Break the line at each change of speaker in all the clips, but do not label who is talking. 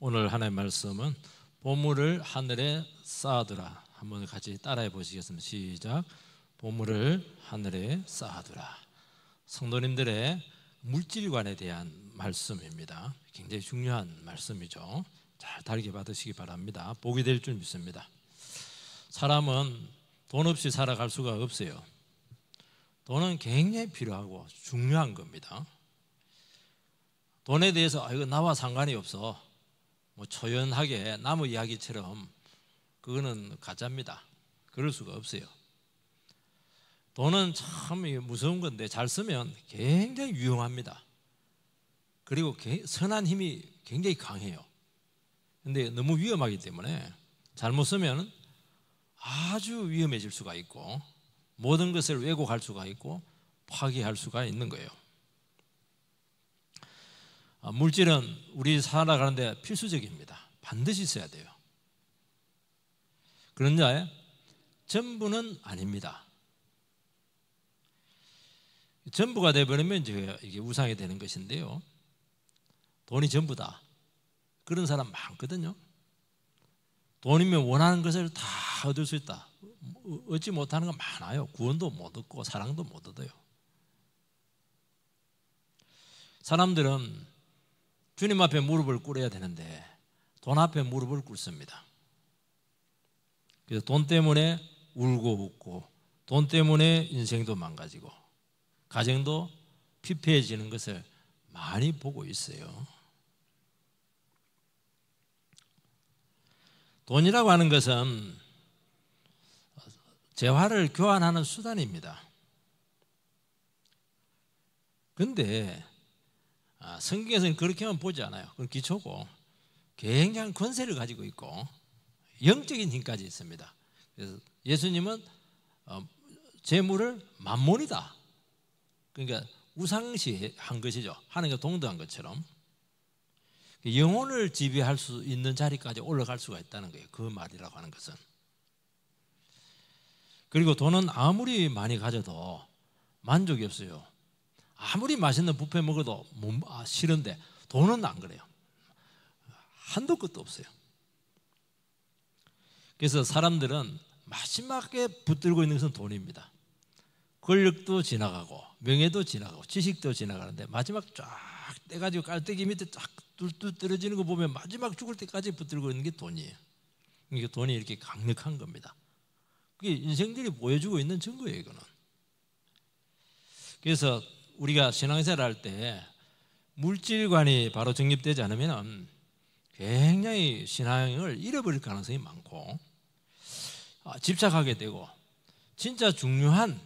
오늘 하나의 말씀은 보물을 하늘에 쌓아두라. 한번 같이 따라해 보시겠습니다. 시작. 보물을 하늘에 쌓아두라. 성도님들의 물질관에 대한 말씀입니다. 굉장히 중요한 말씀이죠. 잘 달게 받으시기 바랍니다. 복이 될 줄 믿습니다. 사람은 돈 없이 살아갈 수가 없어요. 돈은 굉장히 필요하고 중요한 겁니다. 돈에 대해서 이거 나와 상관이 없어, 뭐 초연하게 나무 이야기처럼 그거는 가짜입니다. 그럴 수가 없어요. 돈은 참 무서운 건데 잘 쓰면 굉장히 유용합니다. 그리고 선한 힘이 굉장히 강해요. 근데 너무 위험하기 때문에 잘못 쓰면 아주 위험해질 수가 있고 모든 것을 왜곡할 수가 있고 파괴할 수가 있는 거예요. 물질은 우리 살아가는데 필수적입니다. 반드시 있어야 돼요. 그런데 전부는 아닙니다. 전부가 되어버리면 이게 우상이 되는 것인데요. 돈이 전부다, 그런 사람 많거든요. 돈이면 원하는 것을 다 얻을 수 있다. 얻지 못하는 거 많아요. 구원도 못 얻고 사랑도 못 얻어요. 사람들은 주님 앞에 무릎을 꿇어야 되는데 돈 앞에 무릎을 꿇습니다. 그래서 돈 때문에 울고 웃고 돈 때문에 인생도 망가지고 가정도 피폐해지는 것을 많이 보고 있어요. 돈이라고 하는 것은 재화를 교환하는 수단입니다. 그런데 성경에서는 그렇게만 보지 않아요. 그건 기초고 굉장한 권세를 가지고 있고 영적인 힘까지 있습니다. 그래서 예수님은 재물을 만몬이다, 그러니까 우상시한 것이죠. 하나님과 동등한 것처럼 영혼을 지배할 수 있는 자리까지 올라갈 수가 있다는 거예요. 그 말이라고 하는 것은. 그리고 돈은 아무리 많이 가져도 만족이 없어요. 아무리 맛있는 뷔페 먹어도 싫은데 돈은 안 그래요. 한도 끝도 없어요. 그래서 사람들은 마지막에 붙들고 있는 것은 돈입니다. 권력도 지나가고 명예도 지나가고 지식도 지나가는데 마지막 쫙 떼가지고 깔때기 밑에 쫙 뚫뚫 떨어지는 거 보면 마지막 죽을 때까지 붙들고 있는 게 돈이에요. 이게 돈이 이렇게 강력한 겁니다. 그게 인생들이 보여주고 있는 증거예요, 이거는. 그래서 우리가 신앙생활 할 때 물질관이 바로 정립되지 않으면 굉장히 신앙을 잃어버릴 가능성이 많고 집착하게 되고 진짜 중요한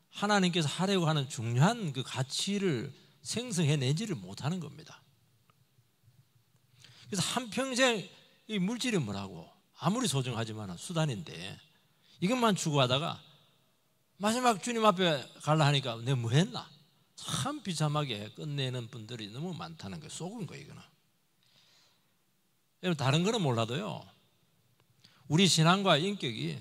하나님께서 하려고 하는 중요한 그 가치를 생성해내지를 못하는 겁니다. 그래서 한평생 이 물질이 뭐라고, 아무리 소중하지만 수단인데 이것만 추구하다가 마지막 주님 앞에 가려 하니까 내가 뭐 했나, 참 비참하게 끝내는 분들이 너무 많다는 거예요. 속은 거예요, 이거는. 여러분, 다른 거는 몰라도요, 우리 신앙과 인격이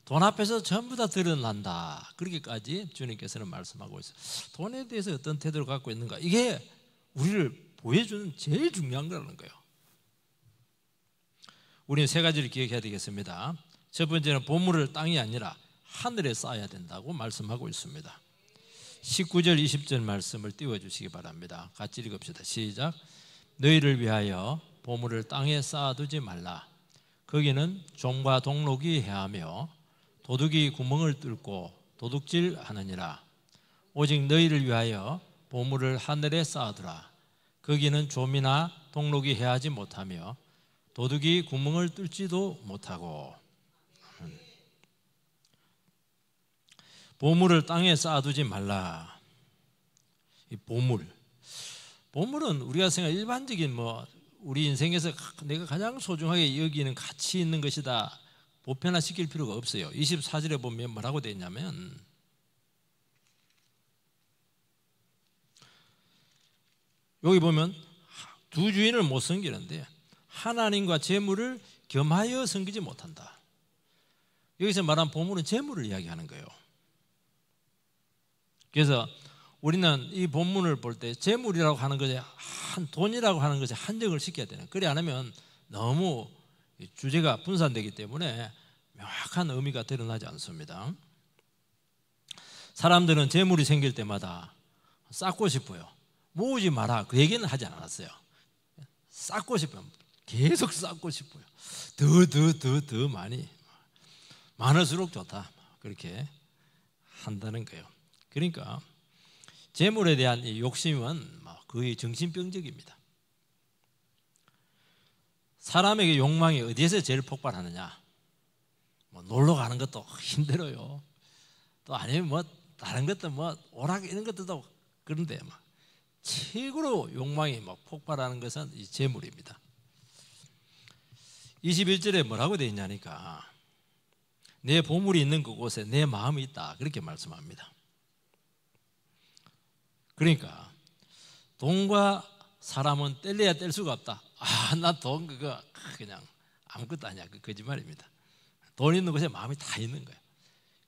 돈 앞에서 전부 다 드러난다, 그렇게까지 주님께서는 말씀하고 있어요. 돈에 대해서 어떤 태도를 갖고 있는가, 이게 우리를 보여주는 제일 중요한 거라는 거예요. 우리는 세 가지를 기억해야 되겠습니다. 첫 번째는 보물을 땅이 아니라 하늘에 쌓아야 된다고 말씀하고 있습니다. 19절 20절 말씀을 띄워주시기 바랍니다. 같이 읽읍시다. 시작. 너희를 위하여 보물을 땅에 쌓아두지 말라. 거기는 종과 동록이 해하며 도둑이 구멍을 뚫고 도둑질하느니라. 오직 너희를 위하여 보물을 하늘에 쌓아두라. 거기는 좀이나 동록이 해하지 못하며 도둑이 구멍을 뚫지도 못하고. 보물을 땅에 쌓아두지 말라. 이 보물은 우리가 생각하는 일반적인 우리 인생에서 내가 가장 소중하게 여기는 가치 있는 것이다, 보편화시킬 필요가 없어요. 24절에 보면 뭐라고 되어 있냐면 여기 보면 두 주인을 못 섬기는데 하나님과 재물을 겸하여 섬기지 못한다. 여기서 말한 보물은 재물을 이야기하는 거예요. 그래서 우리는 이 본문을 볼 때 재물이라고 하는 것에 돈이라고 하는 것에 한정을 시켜야 되는. 그래 안 하면 너무 주제가 분산되기 때문에 명확한 의미가 드러나지 않습니다. 사람들은 재물이 생길 때마다 쌓고 싶어요. 모으지 마라 그 얘기는 하지 않았어요. 쌓고 싶어요. 계속 쌓고 싶어요. 더 많이 많을수록 좋다 그렇게 한다는 거예요. 그러니까 재물에 대한 이 욕심은 거의 정신병적입니다. 사람에게 욕망이 어디에서 제일 폭발하느냐? 놀러 가는 것도 힘들어요. 또 아니면 다른 것도 오락 이런 것들도 그런데 최고로 욕망이 폭발하는 것은 이 재물입니다. 21절에 뭐라고 되어 있냐니까 내 보물이 있는 그곳에 내 마음이 있다 그렇게 말씀합니다. 그러니까 돈과 사람은 뗄래야 뗄 수가 없다. 나 돈 그거 그냥 아무것도 아니야. 그 거짓말입니다. 돈 있는 곳에 마음이 다 있는 거예요.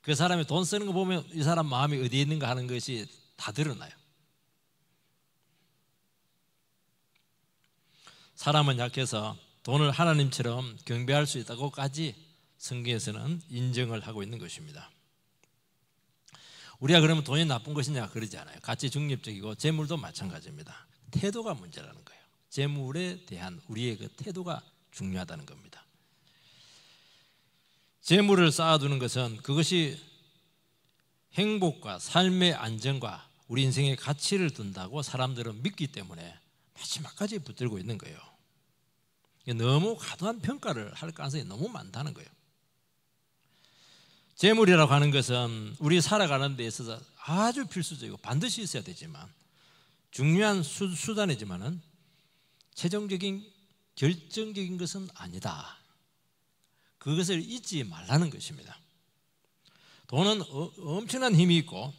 그 사람이 돈 쓰는 거 보면 이 사람 마음이 어디에 있는가 하는 것이 다 드러나요. 사람은 약해서 돈을 하나님처럼 경배할 수 있다고까지 성경에서는 인정을 하고 있는 것입니다. 우리가 그러면 돈이 나쁜 것이냐 그러지 않아요. 가치 중립적이고 재물도 마찬가지입니다. 태도가 문제라는 거예요. 재물에 대한 우리의 그 태도가 중요하다는 겁니다. 재물을 쌓아두는 것은 그것이 행복과 삶의 안정과 우리 인생의 가치를 둔다고 사람들은 믿기 때문에 마지막까지 붙들고 있는 거예요. 너무 과도한 평가를 할 가능성이 너무 많다는 거예요. 재물이라고 하는 것은 우리 살아가는 데 있어서 아주 필수적이고 반드시 있어야 되지만 중요한 수단이지만은 최종적인 결정적인 것은 아니다. 그것을 잊지 말라는 것입니다. 돈은 엄청난 힘이 있고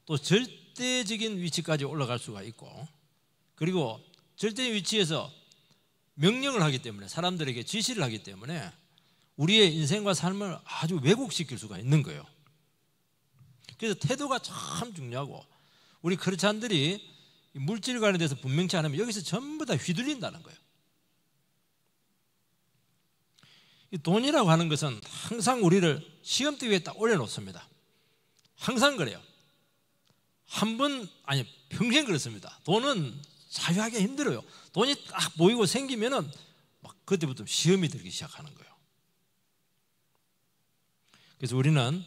또 절대적인 위치까지 올라갈 수가 있고 그리고 절대적인 위치에서 명령을 하기 때문에 사람들에게 지시를 하기 때문에 우리의 인생과 삶을 아주 왜곡시킬 수가 있는 거예요. 그래서 태도가 참 중요하고 우리 크리스찬들이 물질 관련돼서 분명치 않으면 여기서 전부 다 휘둘린다는 거예요. 이 돈이라고 하는 것은 항상 우리를 시험대 위에 딱 올려놓습니다. 항상 그래요. 한 번 아니 평생 그렇습니다. 돈은 자유하기가 힘들어요. 돈이 딱 모이고 생기면은 그때부터 시험이 들기 시작하는 거예요. 그래서 우리는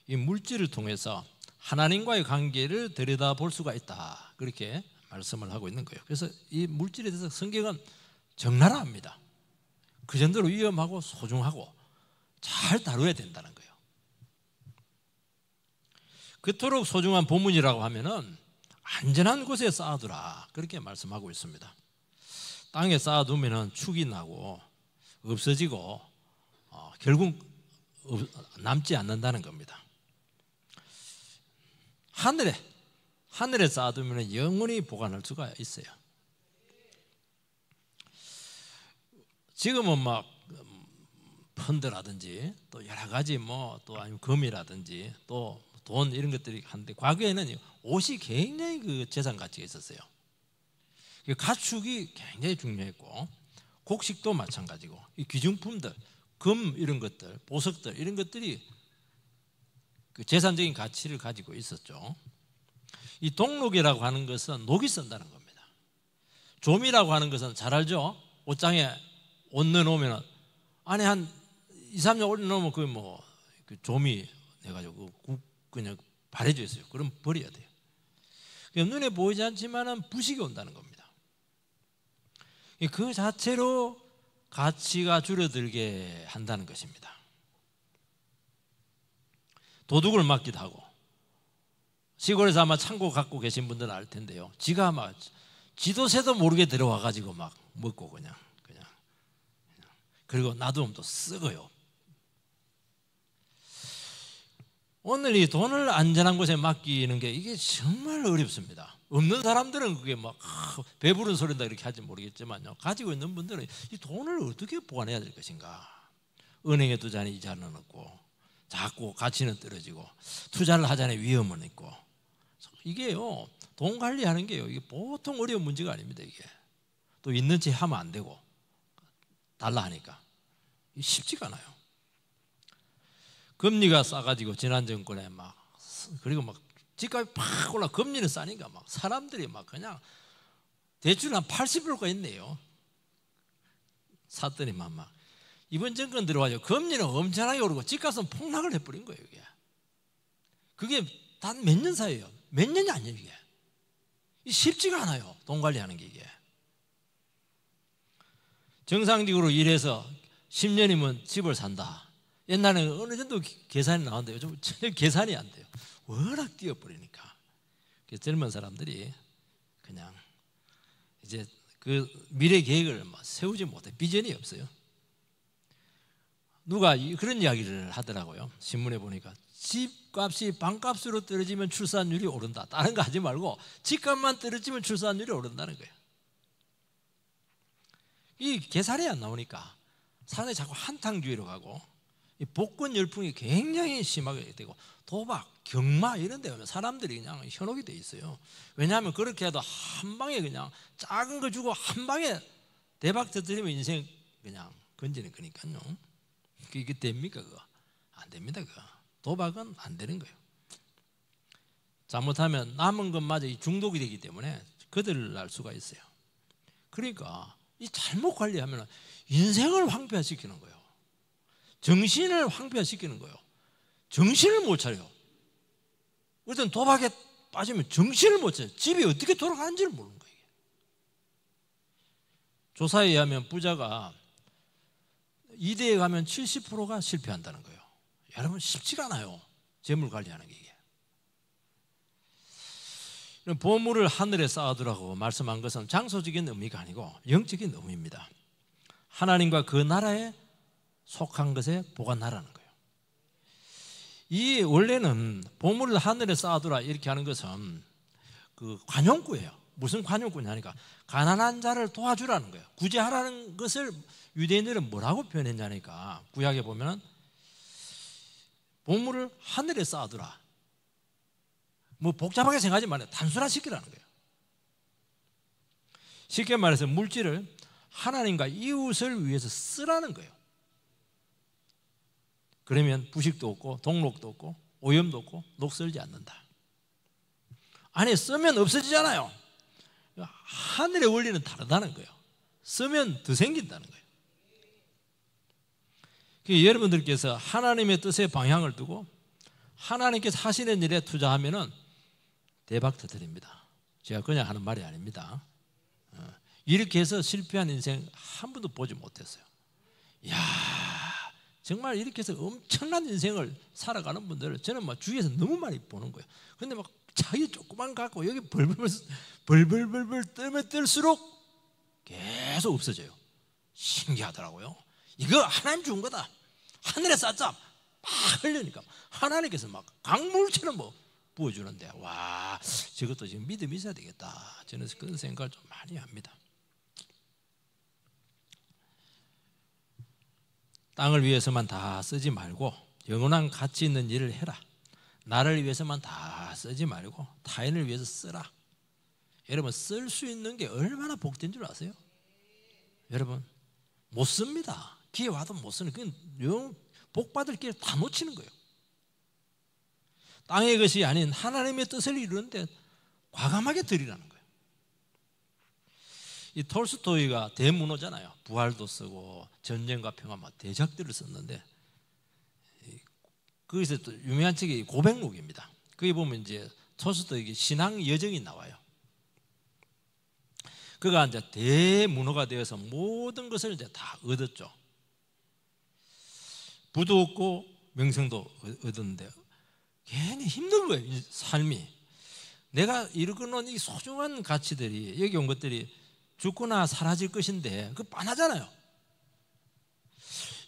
이 물질을 통해서 하나님과의 관계를 들여다볼 수가 있다 그렇게 말씀을 하고 있는 거예요. 그래서 이 물질에 대해서 성경은 적나라합니다. 그 정도로 위험하고 소중하고 잘 다뤄야 된다는 거예요. 그토록 소중한 보물이라고 하면은 안전한 곳에 쌓아두라 그렇게 말씀하고 있습니다. 땅에 쌓아두면은 축이 나고 없어지고 결국 남지 않는다는 겁니다. 하늘에 쌓아두면 영원히 보관할 수가 있어요. 지금은 펀드라든지 또 여러 가지 또 아니면 금이라든지 또 돈 이런 것들이 한데 과거에는 옷이 굉장히 그 재산 가치가 있었어요. 가축이 굉장히 중요했고 곡식도 마찬가지고 이 귀중품들 금 이런 것들 보석들 이런 것들이 그 재산적인 가치를 가지고 있었죠. 이 동록이라고 하는 것은 녹이 쓴다는 겁니다. 좀이라고 하는 것은 잘 알죠. 옷장에 옷 넣어놓으면 안에 한 2, 3년 올려놓으면 그 좀이 해가지고 그냥 바래져 있어요. 그럼 버려야 돼요. 눈에 보이지 않지만은 부식이 온다는 겁니다. 그 자체로 가치가 줄어들게 한다는 것입니다. 도둑을 맞기도 하고 시골에서 아마 창고 갖고 계신 분들은 알 텐데요. 지가 지도 새도 모르게 들어와가지고 먹고 그냥 그리고 놔두면 또 썩어요. 오늘 이 돈을 안전한 곳에 맡기는 게 이게 정말 어렵습니다. 없는 사람들은 그게 배부른 소리다 이렇게 하지 모르겠지만요. 가지고 있는 분들은 이 돈을 어떻게 보관해야 될 것인가. 은행에 두자니 이자는 없고 자꾸 가치는 떨어지고 투자를 하자니 위험은 있고 이게요, 돈 관리하는 게요, 이게 보통 어려운 문제가 아닙니다. 이게 또 있는 채 하면 안 되고 달라 하니까 쉽지가 않아요. 금리가 싸가지고 지난 정권에 막, 그리고 막 집값이 팍 올라, 금리는 싸니까 막 사람들이 막 그냥 대출 한 80%가 있네요. 샀더니만 막 이번 정권 들어와서 금리는 엄청나게 오르고 집값은 폭락을 해버린 거예요. 이게 그게 단 몇 년 사이에요. 몇 년이 아니에요. 이게 쉽지가 않아요. 돈 관리하는 게. 이게 정상적으로 일해서 10년이면 집을 산다. 옛날에는 어느 정도 계산이 나왔는데 요즘 전혀 계산이 안 돼요. 워낙 뛰어버리니까. 그래서 젊은 사람들이 그냥 이제 그 미래 계획을 세우지 못해. 비전이 없어요. 누가 그런 이야기를 하더라고요. 신문에 보니까 집값이 반값으로 떨어지면 출산율이 오른다. 다른 거 하지 말고 집값만 떨어지면 출산율이 오른다는 거예요. 이 계산이 안 나오니까 사람이 자꾸 한탕주의로 가고, 이 복권 열풍이 굉장히 심하게 되고, 도박, 경마 이런 데 가면 사람들이 그냥 현혹이 돼 있어요. 왜냐하면 그렇게 해도 한 방에 그냥 작은 거 주고 한 방에 대박 터뜨리면 인생 그냥 건지는 거니까요. 그게 됩니까? 그거 안 됩니다. 그거 도박은 안 되는 거예요. 잘못하면 남은 것마저 중독이 되기 때문에 그들을 날 수가 있어요. 그러니까 이 잘못 관리하면 인생을 황폐화시키는 거예요. 정신을 황폐화시키는 거예요. 정신을 못 차려요. 어떤 도박에 빠지면 정신을 못 차려요. 집이 어떻게 돌아가는지를 모르는 거예요. 조사에 의하면 부자가 2대에 가면 70%가 실패한다는 거예요. 여러분 쉽지가 않아요. 재물 관리하는 게. 보물을 하늘에 쌓아두라고 말씀한 것은 장소적인 의미가 아니고 영적인 의미입니다. 하나님과 그 나라에 속한 것에 보관하라는 거예요. 이 원래는 보물을 하늘에 쌓아두라 이렇게 하는 것은 그 관용구예요. 무슨 관용구냐니까 가난한 자를 도와주라는 거예요. 구제하라는 것을 유대인들은 뭐라고 표현했냐니까 구약에 보면 보물을 하늘에 쌓아두라. 뭐 복잡하게 생각하지 말아요. 단순화시키라는 거예요. 쉽게 말해서 물질을 하나님과 이웃을 위해서 쓰라는 거예요. 그러면 부식도 없고 동록도 없고 오염도 없고 녹슬지 않는다. 아니 쓰면 없어지잖아요. 하늘의 원리는 다르다는 거예요. 쓰면 더 생긴다는 거예요. 여러분들께서 하나님의 뜻에 방향을 두고 하나님께서 하시는 일에 투자하면은 대박 터뜨립니다. 제가 그냥 하는 말이 아닙니다. 이렇게 해서 실패한 인생 한 번도 보지 못했어요. 이야, 정말 이렇게 해서 엄청난 인생을 살아가는 분들을 저는 막 주위에서 너무 많이 보는 거예요. 근데 막 자기 조그만 갖고 여기 벌벌 뜨면 뜰수록 계속 없어져요. 신기하더라고요. 이거 하나님 준 거다. 하늘에 쌓자. 막 흘리니까 하나님께서 막 강물처럼 뭐 부어주는데, 와, 저것도 지금 믿음이 있어야 되겠다. 저는 그런 생각을 좀 많이 합니다. 땅을 위해서만 다 쓰지 말고 영원한 가치 있는 일을 해라. 나를 위해서만 다 쓰지 말고 타인을 위해서 쓰라. 여러분 쓸 수 있는 게 얼마나 복된 줄 아세요? 여러분 못 씁니다. 기회 와도 못 쓰는, 그건 복 받을 기회 다 놓치는 거예요. 땅의 것이 아닌 하나님의 뜻을 이루는데 과감하게 드리라는 거예요. 이 톨스토이가 대문호잖아요. 부활도 쓰고 전쟁과 평화 막 대작들을 썼는데, 거기서 또 유명한 책이 고백록입니다. 거기 보면 이제 톨스토이의 신앙 여정이 나와요. 그가 이제 대문호가 되어서 모든 것을 이제 다 얻었죠. 부도 얻고 명성도 얻었는데 괜히 힘든 거예요. 이 삶이. 내가 이루고는 이 소중한 가치들이, 여기 온 것들이 죽거나 사라질 것인데 그거 뻔하잖아요.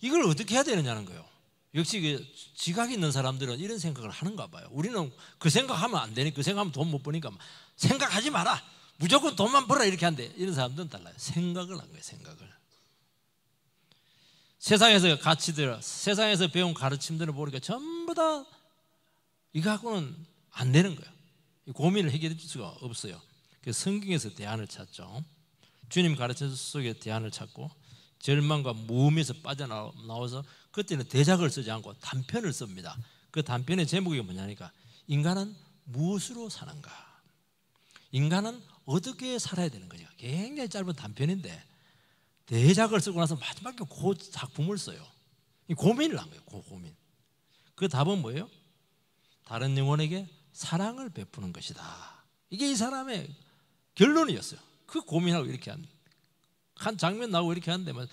이걸 어떻게 해야 되느냐는 거예요. 역시 그 지각이 있는 사람들은 이런 생각을 하는가 봐요. 우리는 그 생각하면 안 되니까, 그 생각하면 돈 못 버니까 생각하지 마라, 무조건 돈만 벌어 이렇게 한대. 이런 사람들은 달라요. 생각을 한 거예요. 생각을. 세상에서 가치들, 세상에서 배운 가르침들을 보니까 전부 다 이거 갖고는 안 되는 거예요. 이 고민을 해결해 줄 수가 없어요. 그래서 성경에서 대안을 찾죠. 주님 가르침 속에 대안을 찾고 절망과 무음에서 빠져나와서 그때는 대작을 쓰지 않고 단편을 씁니다. 그 단편의 제목이 뭐냐니까 인간은 무엇으로 사는가, 인간은 어떻게 살아야 되는 거죠. 굉장히 짧은 단편인데 대작을 쓰고 나서 마지막에 그 작품을 써요. 이 고민을 한 거예요. 그 고민. 그 답은 뭐예요? 다른 영혼에게 사랑을 베푸는 것이다. 이게 이 사람의 결론이었어요. 그 고민하고 이렇게 한 장면 나오고 이렇게 하는데 막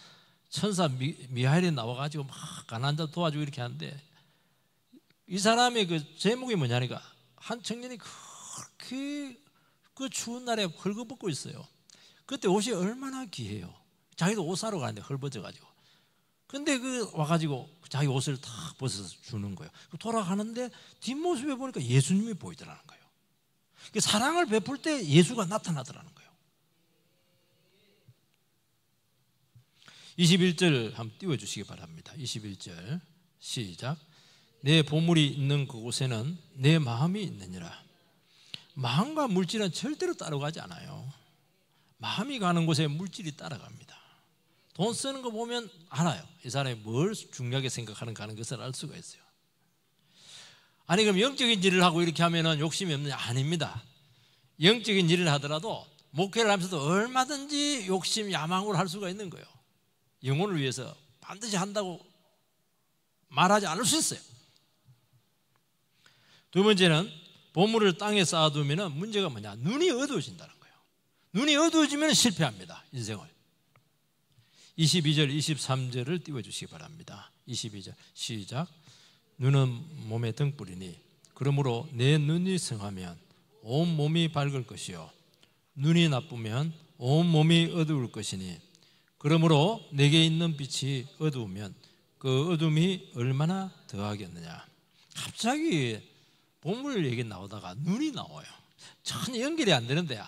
천사 미하엘이 나와가지고 막 가난한 자 도와주고 이렇게 하는데 이 사람의 그 제목이 뭐냐니까 한 청년이 그렇게 그 추운 날에 헐거벗고 있어요. 그때 옷이 얼마나 귀해요. 자기도 옷 사러 가는데 헐벗어가지고. 근데 그 와가지고 자기 옷을 탁 벗어서 주는 거예요. 돌아가는데 뒷모습에 보니까 예수님이 보이더라는 거예요. 사랑을 베풀 때 예수가 나타나더라는 거예요. 21절 한번 띄워주시기 바랍니다. 21절 시작. 내 보물이 있는 그곳에는 내 마음이 있느니라. 마음과 물질은 절대로 따라가지 않아요. 마음이 가는 곳에 물질이 따라갑니다. 돈 쓰는 거 보면 알아요. 이 사람이 뭘 중요하게 생각하는가 하는 것을 알 수가 있어요. 아니 그럼 영적인 일을 하고 이렇게 하면 욕심이 없느냐? 아닙니다. 영적인 일을 하더라도 목회를 하면서도 얼마든지 욕심, 야망으로 할 수가 있는 거예요. 영혼을 위해서 반드시 한다고 말하지 않을 수 있어요. 두 번째는 보물을 땅에 쌓아두면 문제가 뭐냐? 눈이 어두워진다는 거예요. 눈이 어두워지면 실패합니다. 인생을. 22절 23절을 띄워주시기 바랍니다. 22절 시작. 눈은 몸의 등불이니 그러므로 내 눈이 성하면 온 몸이 밝을 것이요 눈이 나쁘면 온 몸이 어두울 것이니 그러므로 내게 있는 빛이 어두우면 그 어둠이 얼마나 더하겠느냐. 갑자기 보물 얘기 나오다가 눈이 나와요. 전혀 연결이 안 되는데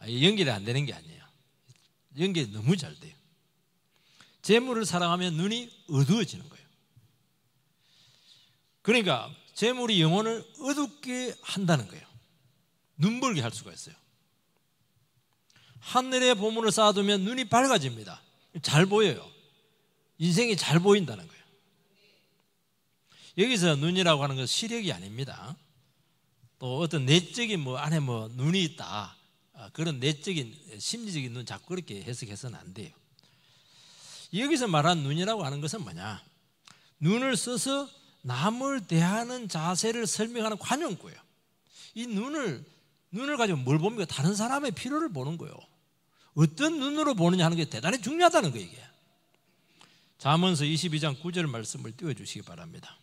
연결이 안 되는 게 아니에요. 연결이 너무 잘 돼요. 재물을 사랑하면 눈이 어두워지는 거예요. 그러니까 재물이 영혼을 어둡게 한다는 거예요. 눈벌게 할 수가 있어요. 하늘에 보물을 쌓아두면 눈이 밝아집니다. 잘 보여요. 인생이 잘 보인다는 거예요. 여기서 눈이라고 하는 것은 시력이 아닙니다. 또 어떤 내적인 안에 눈이 있다, 그런 내적인 심리적인 눈 자꾸 그렇게 해석해서는 안 돼요. 여기서 말하는 눈이라고 하는 것은 뭐냐? 눈을 써서 남을 대하는 자세를 설명하는 관용구예요. 이 눈을 가지고 뭘 봅니까? 다른 사람의 필요를 보는 거예요. 어떤 눈으로 보느냐 하는 게 대단히 중요하다는 거예요. 이게. 잠언서 22장 9절 말씀을 띄워주시기 바랍니다.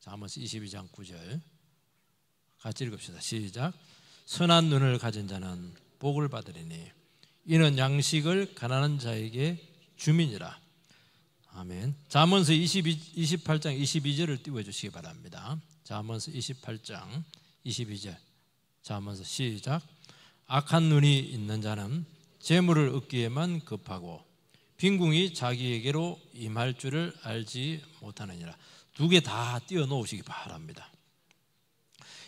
잠언서 22장 9절 같이 읽읍시다. 시작. 선한 눈을 가진 자는 복을 받으리니 이는 양식을 가난한 자에게 주민이라. 아멘. 잠언서 28장 22절을 띄워주시기 바랍니다. 잠언서 28장 22절 잠언서 시작. 악한 눈이 있는 자는 재물을 얻기에만 급하고 빈궁이 자기에게로 임할 줄을 알지 못하느니라. 두 개 다 띄워놓으시기 바랍니다.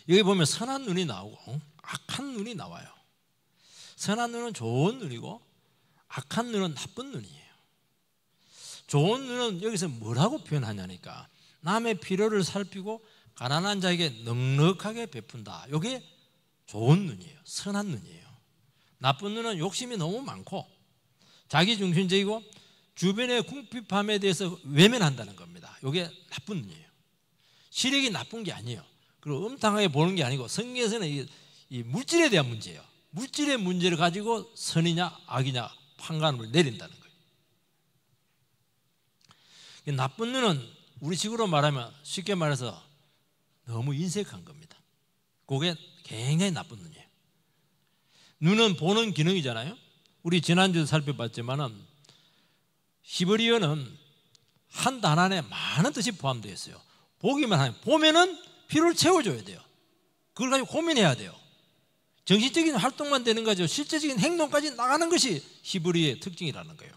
여기 보면 선한 눈이 나오고 악한 눈이 나와요. 선한 눈은 좋은 눈이고 악한 눈은 나쁜 눈이에요. 좋은 눈은 여기서 뭐라고 표현하냐니까 남의 필요를 살피고 가난한 자에게 넉넉하게 베푼다. 이게 좋은 눈이에요. 선한 눈이에요. 나쁜 눈은 욕심이 너무 많고 자기중심적이고 주변의 궁핍함에 대해서 외면한다는 겁니다. 이게 나쁜 눈이에요. 시력이 나쁜 게 아니에요. 그리고 음탕하게 보는 게 아니고 성경에서는 이 물질에 대한 문제예요. 물질의 문제를 가지고 선이냐 악이냐 판단을 내린다는 거예요. 나쁜 눈은 우리식으로 말하면 쉽게 말해서 너무 인색한 겁니다. 그게 굉장히 나쁜 눈이에요. 눈은 보는 기능이잖아요. 우리 지난주에 살펴봤지만은 히브리어는 한 단 안에 많은 뜻이 포함되어 있어요. 보기만 하면 보면은 피로를 채워줘야 돼요. 그걸 가지고 고민해야 돼요. 정신적인 활동만 되는 거죠. 실제적인 행동까지 나가는 것이 히브리의 특징이라는 거예요.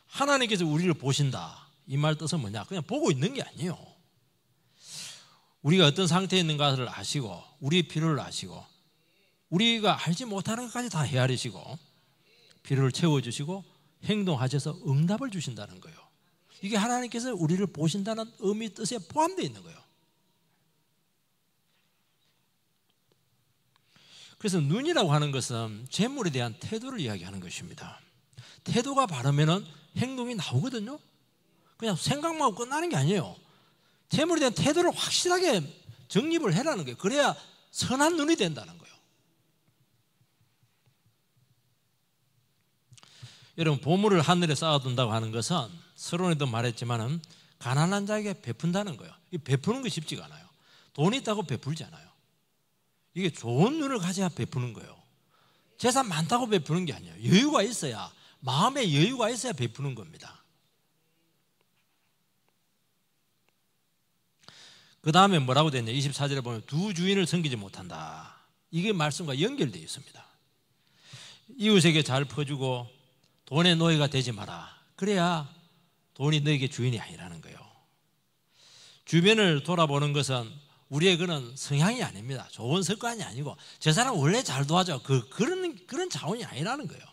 하나님께서 우리를 보신다. 이 말 뜻은 뭐냐? 그냥 보고 있는 게 아니에요. 우리가 어떤 상태에 있는가를 아시고 우리의 필요를 아시고 우리가 알지 못하는 것까지 다 헤아리시고 필요를 채워주시고 행동하셔서 응답을 주신다는 거예요. 이게 하나님께서 우리를 보신다는 의미 뜻에 포함되어 있는 거예요. 그래서 눈이라고 하는 것은 재물에 대한 태도를 이야기하는 것입니다. 태도가 바르면 행동이 나오거든요. 그냥 생각만 하고 끝나는 게 아니에요. 재물에 대한 태도를 확실하게 정립을 해라는 거예요. 그래야 선한 눈이 된다는 거예요. 여러분, 보물을 하늘에 쌓아둔다고 하는 것은 서론에도 말했지만은 가난한 자에게 베푼다는 거예요. 이 베푸는 게 쉽지가 않아요. 돈이 있다고 베풀지 않아요. 이게 좋은 눈을 가져야 베푸는 거예요. 재산 많다고 베푸는 게 아니에요. 여유가 있어야, 마음의 여유가 있어야 베푸는 겁니다. 그 다음에 뭐라고 되냐? 24절에 보면 두 주인을 섬기지 못한다. 이게 말씀과 연결되어 있습니다. 이웃에게 잘 퍼주고 돈의 노예가 되지 마라. 그래야 돈이 너에게 주인이 아니라는 거예요. 주변을 돌아보는 것은 우리의 그런 성향이 아닙니다. 좋은 습관이 아니고 저 사람 원래 잘 도와줘. 그런 자원이 아니라는 거예요.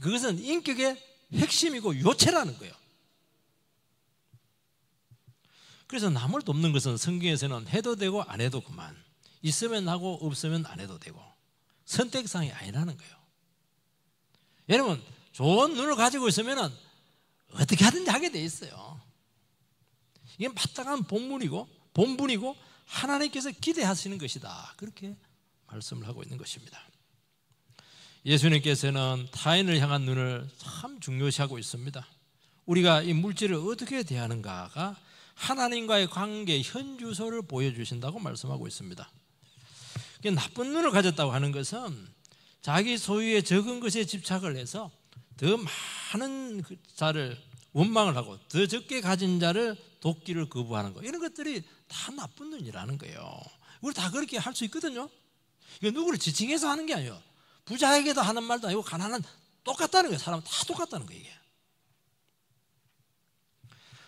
그것은 인격의 핵심이고 요체라는 거예요. 그래서 남을 돕는 것은 성경에서는 해도 되고 안 해도 그만, 있으면 하고 없으면 안 해도 되고 선택사항이 아니라는 거예요. 여러분, 좋은 눈을 가지고 있으면 어떻게 하든지 하게 돼 있어요. 이게 마땅한 본분이고 하나님께서 기대하시는 것이다. 그렇게 말씀을 하고 있는 것입니다. 예수님께서는 타인을 향한 눈을 참 중요시하고 있습니다. 우리가 이 물질을 어떻게 대하는가가 하나님과의 관계의 현주소를 보여주신다고 말씀하고 있습니다. 나쁜 눈을 가졌다고 하는 것은 자기 소유의 적은 것에 집착을 해서 더 많은 자를 원망을 하고 더 적게 가진 자를 돕기를 거부하는 것, 이런 것들이 다 나쁜 눈이라는 거예요. 우리 다 그렇게 할 수 있거든요. 이거 누구를 지칭해서 하는 게 아니에요. 부자에게도 하는 말도 아니고 가난한 똑같다는 거예요. 사람은 다 똑같다는 거예요. 이게.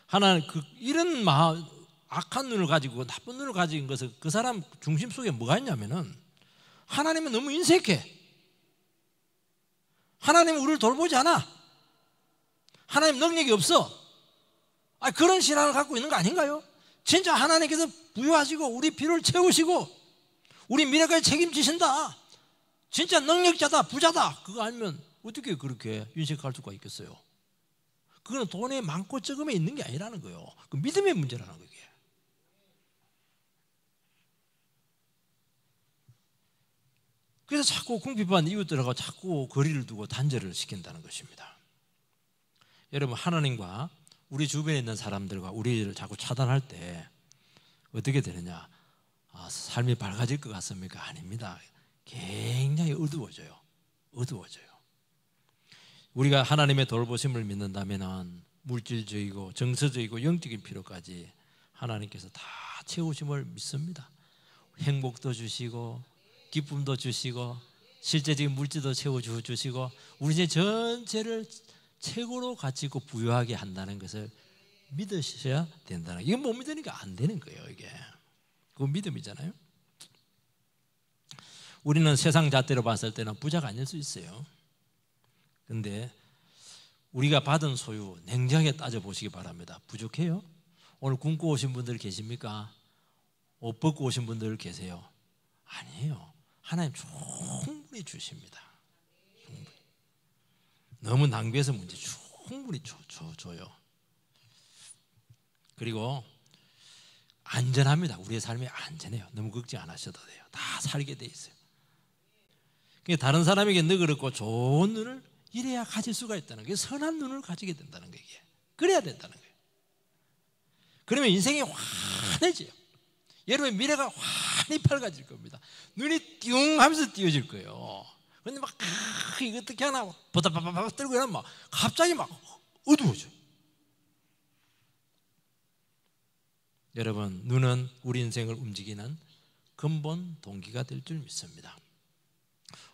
하나는 이런 마음, 악한 눈을 가지고 나쁜 눈을 가진 것은 그 사람 중심 속에 뭐가 있냐면은 하나님은 너무 인색해. 하나님은 우리를 돌보지 않아. 하나님 능력이 없어. 그런 신앙을 갖고 있는 거 아닌가요? 진짜 하나님께서 부여하시고 우리 필요를 채우시고 우리 미래까지 책임지신다. 진짜 능력자다, 부자다. 그거 아니면 어떻게 그렇게 인색할 수가 있겠어요? 그거는 돈의 많고 적음에 있는 게 아니라는 거예요. 그 믿음의 문제라는 거예요. 그래서 자꾸 궁핍한 이웃들하고 자꾸 거리를 두고 단절을 시킨다는 것입니다. 여러분, 하나님과 우리 주변에 있는 사람들과 우리를 자꾸 차단할 때 어떻게 되느냐? 삶이 밝아질 것 같습니까? 아닙니다. 굉장히 어두워져요. 우리가 하나님의 돌보심을 믿는다면 물질적이고 정서적이고 영적인 필요까지 하나님께서 다 채우심을 믿습니다. 행복도 주시고 기쁨도 주시고 실제적인 물질도 채워주시고 우리 제 전체를 최고로 가치 있고 부유하게 한다는 것을 믿으셔야 된다는 거예요. 이건 못 믿으니까 안 되는 거예요. 이게 그건 믿음이잖아요. 우리는 세상 잣대로 봤을 때는 부자가 아닐 수 있어요. 그런데 우리가 받은 소유 냉정하게 따져보시기 바랍니다. 부족해요? 오늘 굶고 오신 분들 계십니까? 옷 벗고 오신 분들 계세요? 아니에요. 하나님 충분히 주십니다. 충분히. 너무 낭비해서 문제, 충분히 줘요. 그리고 안전합니다. 우리의 삶이 안전해요. 너무 걱정 안 하셔도 돼요. 다 살게 돼 있어요. 그러니까 다른 사람에게 너그럽고 좋은 눈을 이래야 가질 수가 있다는 거예요. 선한 눈을 가지게 된다는 거예요. 그래야 된다는 거예요. 그러면 인생이 환해져요. 여러분의 미래가 환히 밝아질 겁니다. 눈이 띵 하면서 띄어질 거예요. 그런데 막 이거 어떻게 하나 보다바바바 떨고 이러면 막 갑자기 막 어두워져요. 여러분, 눈은 우리 인생을 움직이는 근본 동기가 될 줄 믿습니다.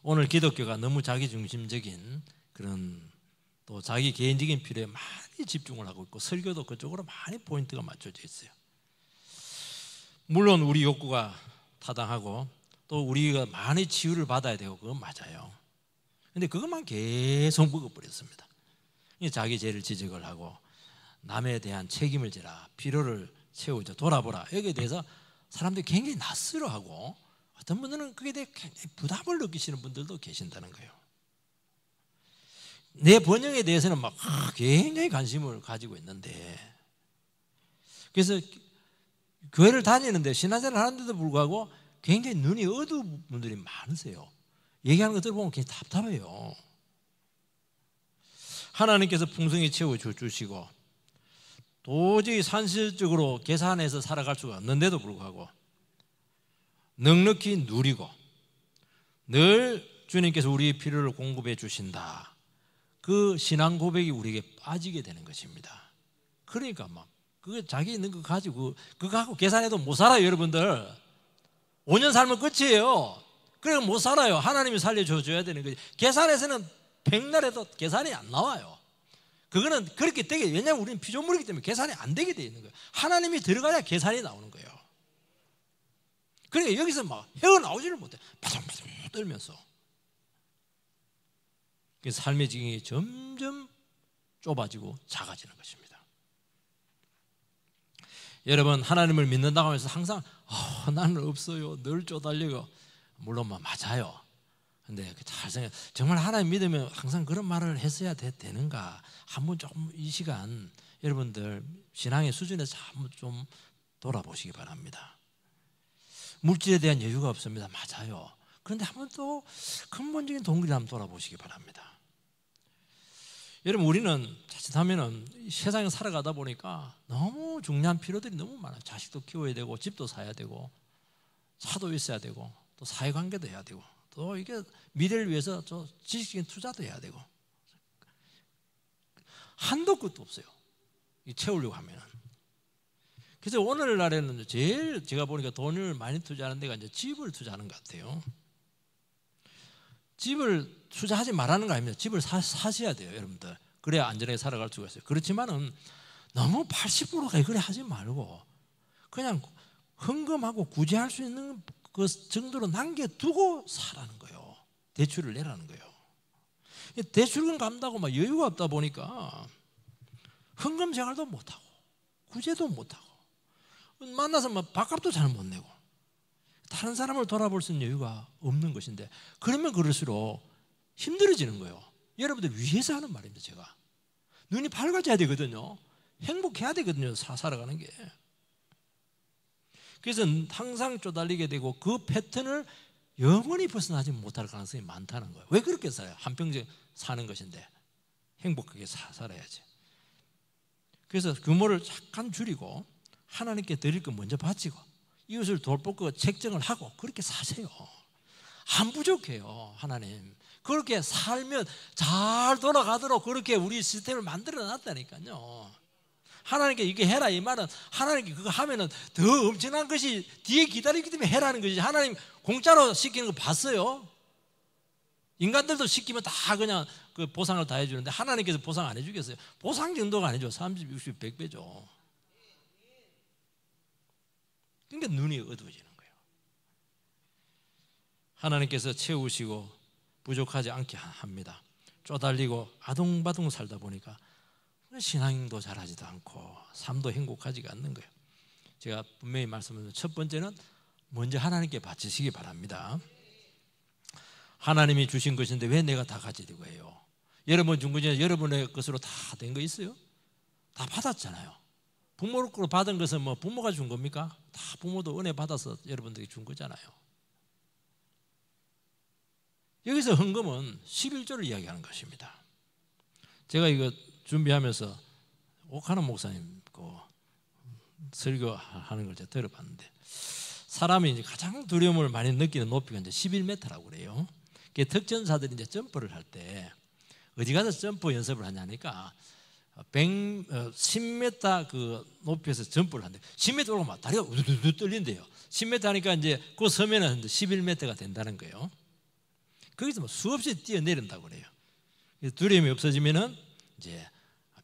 오늘 기독교가 너무 자기중심적인 그런 또 자기 개인적인 필요에 많이 집중을 하고 있고 설교도 그쪽으로 많이 포인트가 맞춰져 있어요. 물론 우리 욕구가 타당하고 또 우리가 많이 치유를 받아야 되고 그건 맞아요. 근데 그것만 계속 먹어버렸습니다. 자기 죄를 지적을 하고 남에 대한 책임을 지라, 필요를 채우자, 돌아보라. 여기에 대해서 사람들이 굉장히 낯설어하고 어떤 분들은 그게 대해 굉장히 부담을 느끼시는 분들도 계신다는 거예요. 내 번영에 대해서는 막 굉장히 관심을 가지고 있는데, 그래서 교회를 다니는데 신앙생활을 하는데도 불구하고 굉장히 눈이 어두운 분들이 많으세요. 얘기하는 거 들어보면 굉장히 답답해요. 하나님께서 풍성히 채워주시고 도저히 산실적으로 계산해서 살아갈 수가 없는데도 불구하고 넉넉히 누리고 늘 주님께서 우리의 필요를 공급해 주신다. 그 신앙 고백이 우리에게 빠지게 되는 것입니다. 그러니까 막 그거 자기 있는 거 가지고 그거 갖고 계산해도 못 살아요. 여러분들 5년 살면 끝이에요. 그래서 못 살아요. 하나님이 살려줘야 되는 거지. 계산해서는 백날해도 계산이 안 나와요. 그거는 그렇게 되게, 왜냐하면 우리는 피조물이기 때문에 계산이 안 되게 되어 있는 거예요. 하나님이 들어가야 계산이 나오는 거예요. 그러니까 여기서 막 헤어나오지를 못해. 바삭바삭 떨면서. 그래서 삶의 지경이 점점 좁아지고 작아지는 것입니다. 여러분, 하나님을 믿는다고 하면서 항상 나는 없어요, 늘 쪼달리고, 물론 맞아요. 근데 잘 생각, 정말 하나님 믿으면 항상 그런 말을 했어야 되는가? 한번 조금 이 시간 여러분들 신앙의 수준에서 한번 좀 돌아보시기 바랍니다. 물질에 대한 여유가 없습니다. 맞아요. 그런데 한번 또 근본적인 동기를 한번 돌아보시기 바랍니다. 여러분, 우리는 자칫하면은 세상에 살아가다 보니까 너무 중요한 필요들이 너무 많아요. 자식도 키워야 되고, 집도 사야 되고, 차도 있어야 되고, 또 사회관계도 해야 되고, 또 이게 미래를 위해서 또 지식적인 투자도 해야 되고, 한도 끝도 없어요. 채우려고 하면은. 그래서 오늘날에는 제일 제가 보니까 돈을 많이 투자하는 데가 이제 집을 투자하는 것 같아요. 집을 투자하지 말라는 거 아닙니다. 집을 사셔야 돼요, 여러분들. 그래야 안전하게 살아갈 수가 있어요. 그렇지만은 너무 80%가 그래 하지 말고 그냥 헌금하고 구제할 수 있는 그 정도로 남겨두고 사라는 거예요. 대출을 내라는 거예요. 대출금 갚는다고 막 여유가 없다 보니까 헌금 생활도 못하고 구제도 못하고 만나서 막 밥값도 잘 못 내고 다른 사람을 돌아볼 수 있는 여유가 없는 것인데, 그러면 그럴수록 힘들어지는 거예요. 여러분들 위해서 하는 말입니다. 제가 눈이 밝아져야 되거든요. 행복해야 되거든요. 살아가는 게. 그래서 항상 쪼달리게 되고 그 패턴을 영원히 벗어나지 못할 가능성이 많다는 거예요. 왜 그렇게 살아요? 한평생 사는 것인데 행복하게 살아야지. 그래서 규모를 약간 줄이고 하나님께 드릴 거 먼저 바치고 이웃을 돌볼 거 책정을 하고 그렇게 사세요. 안 부족해요. 하나님 그렇게 살면 잘 돌아가도록 그렇게 우리 시스템을 만들어 놨다니까요. 하나님께 이게 해라 이 말은 하나님께 그거 하면은 더 엄청난 것이 뒤에 기다리기 때문에 해라는 것이지, 하나님 공짜로 시키는 거 봤어요? 인간들도 시키면 다 그냥 그 보상을 다 해주는데 하나님께서 보상 안 해주겠어요? 보상 정도가 아니죠. 30, 60, 100배죠. 그러니까 눈이 어두워지는 거예요. 하나님께서 채우시고 부족하지 않게 합니다. 쪼달리고 아둥바둥 살다 보니까 신앙도 잘하지도 않고 삶도 행복하지가 않는 거예요. 제가 분명히 말씀드린 첫 번째는 먼저 하나님께 바치시기 바랍니다. 하나님이 주신 것인데 왜 내가 다 가지려고 해요? 여러분 준 것 중에 여러분의 것으로 다 된 거 있어요? 다 받았잖아요. 부모로 받은 것은 뭐 부모가 준 겁니까? 다 부모도 은혜 받아서 여러분들이 준 거잖아요. 여기서 헌금은 11조를 이야기하는 것입니다. 제가 이거 준비하면서 옥하는 목사님 그 설교하는 걸 제가 들어봤는데, 사람이 이제 가장 두려움을 많이 느끼는 높이가 이제 11m라고 그래요. 특전사들이 이제 점프를 할 때 어디 가서 점프 연습을 하냐니까 10m 그 높이에서 점프를 한대. 10m 올라가면 다리가 우두두두 떨린대요. 10m 하니까 이제 그 서면은 11m가 된다는 거예요. 거기서 뭐 수없이 뛰어내린다고 그래요. 두려움이 없어지면은 이제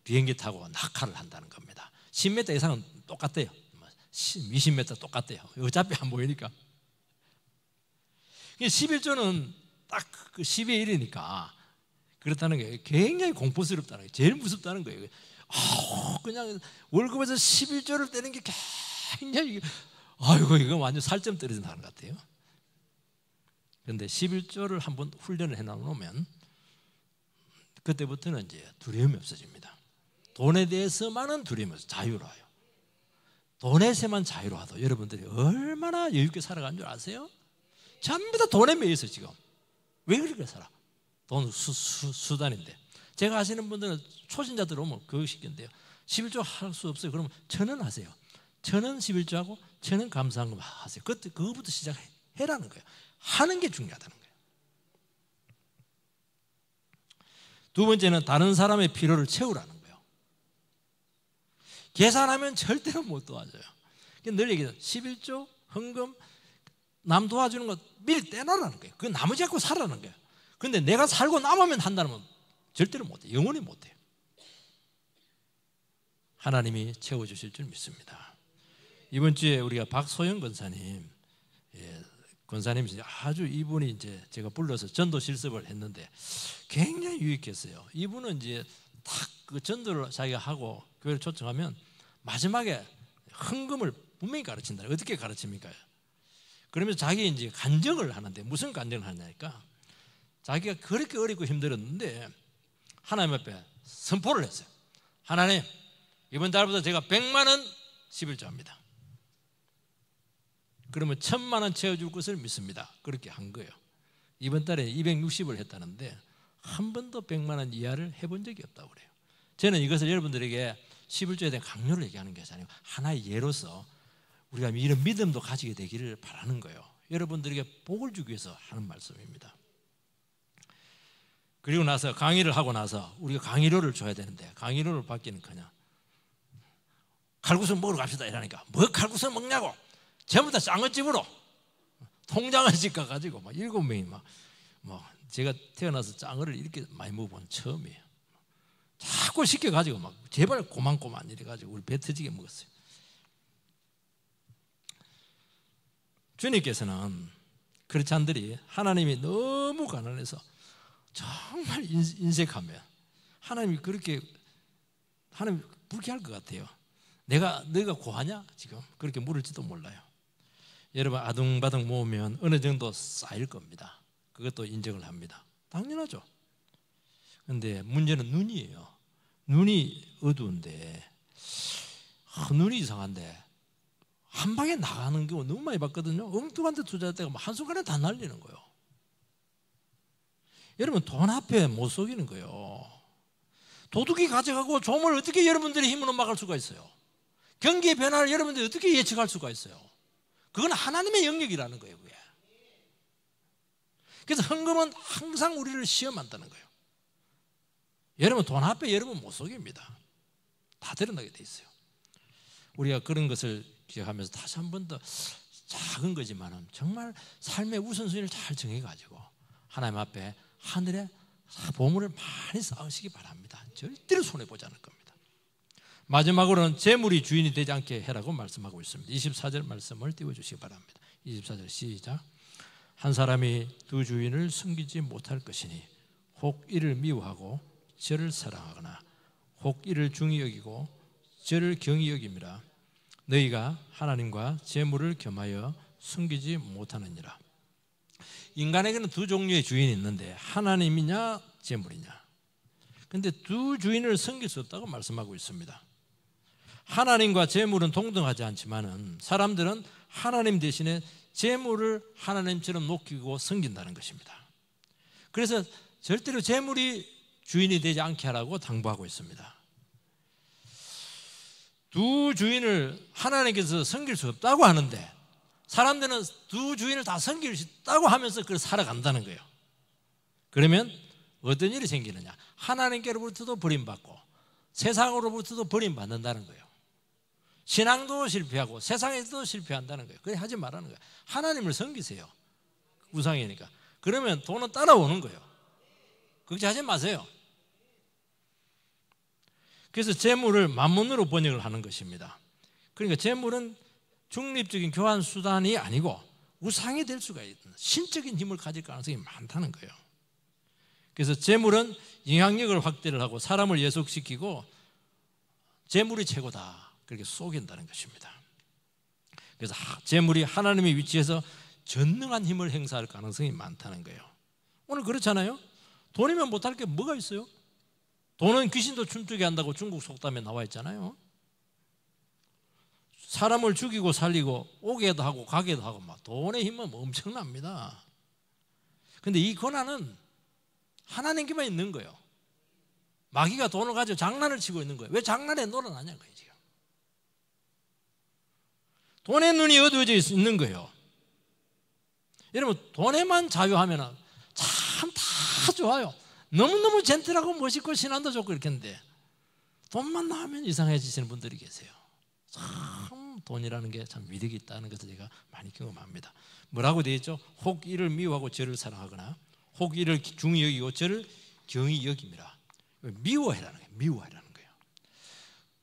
비행기 타고 낙하를 한다는 겁니다. 10m 이상은 똑같아요. 20m 똑같대요. 어차피 안 보이니까. 11조는 딱 그 10의 1이니까 그렇다는 게 굉장히 공포스럽다는 게 제일 무섭다는 거예요. 그냥 월급에서 11조를 떼는 게 굉장히 아이고 이거 완전 살점 떨어진다는 것 같아요. 그런데 11조를 한번 훈련을 해놓으면 그때부터는 이제 두려움이 없어집니다. 돈에 대해서만은 두려움이 없어요. 자유로워요. 돈에서만 자유로워도 여러분들이 얼마나 여유있게 살아가는 줄 아세요? 전부 다 돈에 매여서 지금 왜 그렇게 살아? 돈 수단인데. 제가 아시는 분들은 초신자들 오면 그거 시킨대요. 11조 할 수 없어요. 그러면 1,000원 하세요. 1,000원 11조하고 1,000원 감사한금 하세요. 그거부터 시작해라는 거예요. 하는 게 중요하다는 거예요. 두 번째는 다른 사람의 필요를 채우라는 거예요. 계산하면 절대로 못 도와줘요. 늘 얘기해요. 11조 헌금 남 도와주는 거 미리 떼놔라는 거예요. 그 나머지 갖고 살라는 거예요. 그런데 내가 살고 남으면 한다면 절대로 못해요. 영원히 못해요. 하나님이 채워주실 줄 믿습니다. 이번 주에 우리가 박소영 권사님, 권사님이 아주 이분이 이제 제가 불러서 전도 실습을 했는데 굉장히 유익했어요. 이분은 이제 딱 그 전도를 자기가 하고 교회를 초청하면 마지막에 헌금을 분명히 가르친다. 어떻게 가르칩니까? 그러면서 자기 이제 간증을 하는데 무슨 간증을 하냐니까 자기가 그렇게 어렵고 힘들었는데 하나님 앞에 선포를 했어요. 하나님, 이번 달부터 제가 100만 원 11조 합니다. 그러면 1,000만 원 채워줄 것을 믿습니다. 그렇게 한 거예요. 이번 달에 260을 했다는데 한 번도 100만 원 이하를 해본 적이 없다고 그래요. 저는 이것을 여러분들에게 11조에 대한 강요를 얘기하는 것이 아니고 하나의 예로서 우리가 이런 믿음도 가지게 되기를 바라는 거예요. 여러분들에게 복을 주기 위해서 하는 말씀입니다. 그리고 나서 강의를 하고 나서 우리가 강의료를 줘야 되는데 강의료를 받기는 그냥 칼국수 먹으러 갑시다 이러니까 뭐 칼국수 먹냐고 전부 다 짱어집으로 통장을 찍어가지고 막 7명이 막 제가 태어나서 짱어를 이렇게 많이 먹어본 처음이에요. 자꾸 시켜가지고 막 제발 고만고만 이래가지고 우리 배 터지게 먹었어요. 주님께서는 크리스찬들이 하나님이 너무 가난해서 정말 인색하면 하나님이 그렇게 하나님 불쾌할 것 같아요. 너희가 고하냐? 지금 그렇게 물을지도 몰라요. 여러분 아둥바둥 모으면 어느 정도 쌓일 겁니다. 그것도 인정을 합니다. 당연하죠. 그런데 문제는 눈이에요. 눈이 어두운데 눈이 이상한데 한 방에 나가는 경우 너무 많이 봤거든요. 엉뚱한 데 투자했다가 한순간에 다 날리는 거예요. 여러분 돈 앞에 못 속이는 거예요. 도둑이 가져가고 조물 어떻게 여러분들의 힘으로 막을 수가 있어요? 경기의 변화를 여러분들이 어떻게 예측할 수가 있어요? 그건 하나님의 영역이라는 거예요. 그게. 그래서 헌금은 항상 우리를 시험한다는 거예요. 여러분 돈 앞에 여러분 못 속입니다. 다 드러나게 돼 있어요. 우리가 그런 것을 기억하면서 다시 한 번 더 작은 거지만은 정말 삶의 우선순위를 잘 정해가지고 하나님 앞에 하늘에 보물을 많이 쌓으시기 바랍니다. 절대로 손해보지 않을 겁니다. 마지막으로는 재물이 주인이 되지 않게 해라고 말씀하고 있습니다. 24절 말씀을 띄워주시기 바랍니다. 24절 시작. 한 사람이 두 주인을 섬기지 못할 것이니 혹 이를 미워하고 저를 사랑하거나 혹 이를 중히 여기고 저를 경히 여김이라. 너희가 하나님과 재물을 겸하여 숨기지 못하느니라. 인간에게는 두 종류의 주인이 있는데 하나님이냐 재물이냐. 그런데 두 주인을 섬길 수 없다고 말씀하고 있습니다. 하나님과 재물은 동등하지 않지만은 사람들은 하나님 대신에 재물을 하나님처럼 높이고 섬긴다는 것입니다. 그래서 절대로 재물이 주인이 되지 않게 하라고 당부하고 있습니다. 두 주인을 하나님께서 섬길 수 없다고 하는데 사람들은 두 주인을 다 섬길 수 있다고 하면서 그걸 살아간다는 거예요. 그러면 어떤 일이 생기느냐? 하나님께로부터도 버림받고 세상으로부터도 버림받는다는 거예요. 신앙도 실패하고 세상에서도 실패한다는 거예요. 그래 하지 말라는 거예요. 하나님을 섬기세요. 우상이니까. 그러면 돈은 따라오는 거예요. 걱정하지 마세요. 그래서 재물을 만몬으로 번역을 하는 것입니다. 그러니까 재물은 중립적인 교환 수단이 아니고 우상이 될 수가 있는 신적인 힘을 가질 가능성이 많다는 거예요. 그래서 재물은 영향력을 확대를 하고 사람을 예속시키고 재물이 최고다 그렇게 속인다는 것입니다. 그래서 재물이 하나님의 위치에서 전능한 힘을 행사할 가능성이 많다는 거예요. 오늘 그렇잖아요. 돈이면 못할 게 뭐가 있어요? 돈은 귀신도 춤추게 한다고 중국 속담에 나와 있잖아요. 사람을 죽이고 살리고 오게도 하고 가게도 하고 막 돈의 힘은 엄청납니다. 그런데 이 권한은 하나님께만 있는 거예요. 마귀가 돈을 가지고 장난을 치고 있는 거예요. 왜 장난에 놀아나냐는 거예요. 지금 돈의 눈이 어두워져 있는 거예요. 여러분 돈에만 자유하면 참 다 좋아요. 너무너무 젠틀하고 멋있고 신앙도 좋고 이렇게 했는데 돈만 나오면 이상해지시는 분들이 계세요. 참 돈이라는 게 참 위력이 있다는 것을 제가 많이 경험합니다. 뭐라고 되어 있죠? 혹 이를 미워하고 저를 사랑하거나 혹 이를 중히 여기고 저를 경히 여김이라. 미워해라는 거예요. 미워해라는 거예요.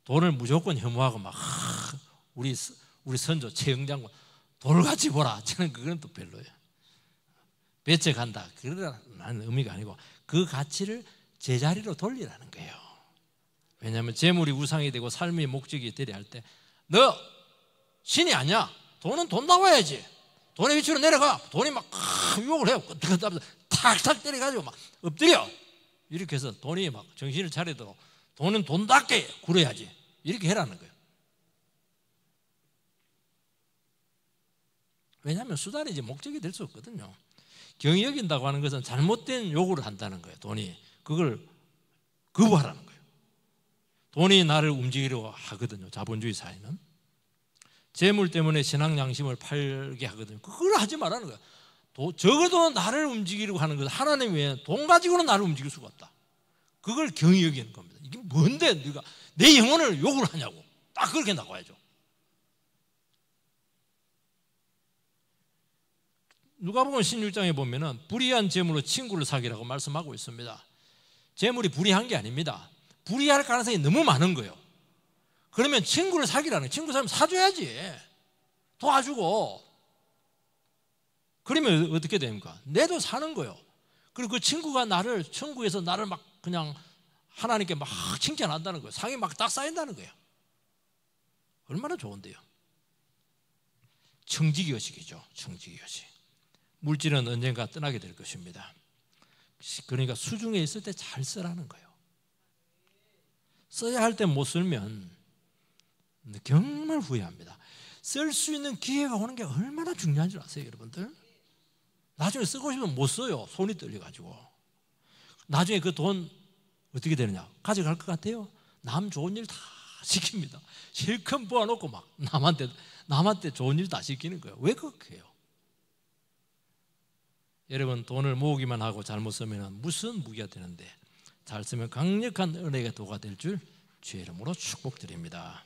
돈을 무조건 혐오하고 막 우리 선조 최영장군 돌같이 보라. 저는 그건 또 별로예요. 배째 간다. 그러라는 의미가 아니고 그 가치를 제자리로 돌리라는 거예요. 왜냐하면 재물이 우상이 되고 삶의 목적이 되려 할 때 너 신이 아니야. 돈은 돈 나와야지. 돈의 위치로 내려가. 돈이 막 유혹을 해요. 탁탁 때려가지고 막 엎드려. 이렇게 해서 돈이 막 정신을 차리도록 돈은 돈답게 굴어야지. 이렇게 해라는 거예요. 왜냐하면 수단이 이제 목적이 될 수 없거든요. 경히 여긴다고 하는 것은 잘못된 요구를 한다는 거예요. 돈이 그걸 거부하라는 거예요. 돈이 나를 움직이려고 하거든요. 자본주의 사회는 재물 때문에 신앙 양심을 팔게 하거든요. 그걸 하지 말라는 거예요. 적어도 나를 움직이려고 하는 것은 하나님 외에 돈 가지고는 나를 움직일 수가 없다. 그걸 경히 여기는 겁니다. 이게 뭔데 네가 내 영혼을 욕을 하냐고. 딱 그렇게 나와야죠. 누가복음 16장에 보면은 불의한 재물로 친구를 사귀라고 말씀하고 있습니다. 재물이 불의한 게 아닙니다. 불의할 가능성이 너무 많은 거예요. 그러면 친구를 사귀라는 거예요. 친구 사귀면 사줘야지. 도와주고. 그러면 어떻게 됩니까? 내도 사는 거예요. 그리고 그 친구가 나를 천국에서 나를 막 그냥 하나님께 막 칭찬한다는 거예요. 상이 막 딱 쌓인다는 거예요. 얼마나 좋은데요. 청지기의식이죠. 청지기의식. 물질은 언젠가 떠나게 될 것입니다. 그러니까 수중에 있을 때 잘 쓰라는 거예요. 써야 할 때 못 쓰면 정말 후회합니다. 쓸 수 있는 기회가 오는 게 얼마나 중요한 줄 아세요, 여러분들? 나중에 쓰고 싶으면 못 써요. 손이 떨려가지고. 나중에 그 돈 어떻게 되느냐? 가져갈 것 같아요? 남 좋은 일 다 시킵니다. 실컷 모아놓고 막 남한테 좋은 일 다 시키는 거예요. 왜 그렇게 해요? 여러분 돈을 모으기만 하고 잘못 쓰면 무슨 무기가 되는데 잘 쓰면 강력한 은혜의 도가 될 줄 주의 이름으로 축복드립니다.